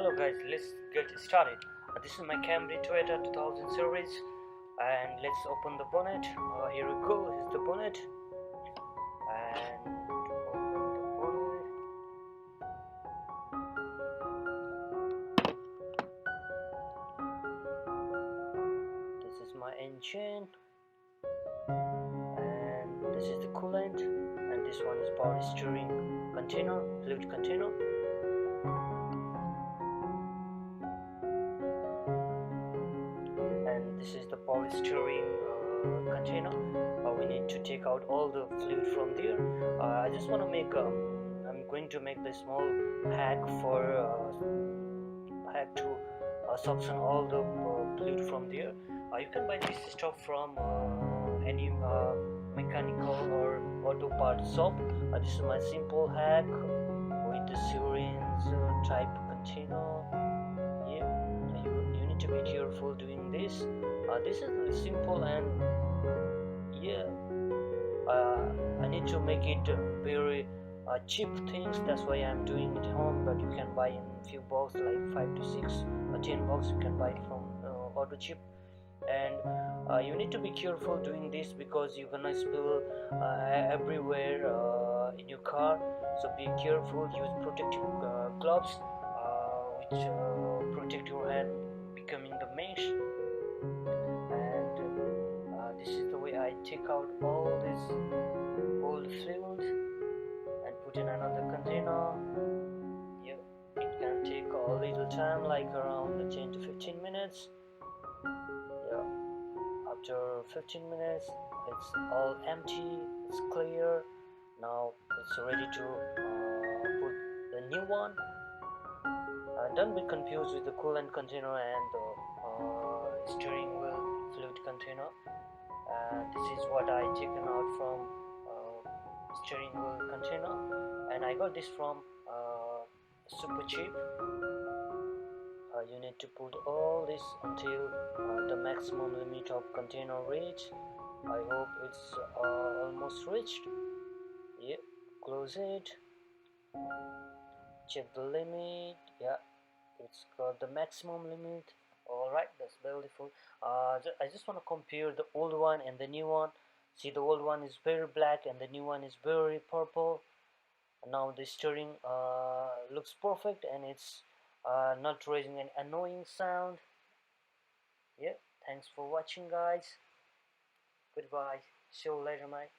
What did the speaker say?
Hello guys, let's get started. This is my Camry Toyota 2000 series, and let's open the bonnet. Here we go. Here's the bonnet, and open the bonnet. This is my engine, and this is the coolant, and this one is power steering container, fluid container. And this is the power steering container. We need to take out all the fluid from there. I just want to make I'm going to make the small hack for hack to suction all the fluid from there. You can buy this stuff from any mechanical or auto part shop. This is my simple hack with the syringe type container. You need to be careful doing this. This is really simple, and I need to make it very cheap things. That's why I'm doing it home, but you can buy in few box like 5 to 6 or 10 bucks. You can buy it from auto chip. And you need to be careful doing this because you're gonna spill everywhere in your car. So be careful. Use protective gloves which protect your hand becoming the mesh. And this is the way I take out all this old fluid and put in another container. Yeah, it can take a little time, like around 10 to 15 minutes. Yeah, after 15 minutes it's all empty, it's clear. Now it's ready to put the new one. Don't be confused with the coolant container and the steering wheel fluid container. This is what I taken out from steering wheel container, and I got this from super cheap. You need to put all this until the maximum limit of container reach. I hope it's almost reached. Yeah, close it, check the limit. Yeah, it's got the maximum limit. Alright, that's beautiful. I just want to compare the old one and the new one. See, the old one is very black and the new one is very purple. Now the steering looks perfect, and it's not raising an annoying sound. Yeah, thanks for watching guys. Goodbye. See you later, mate.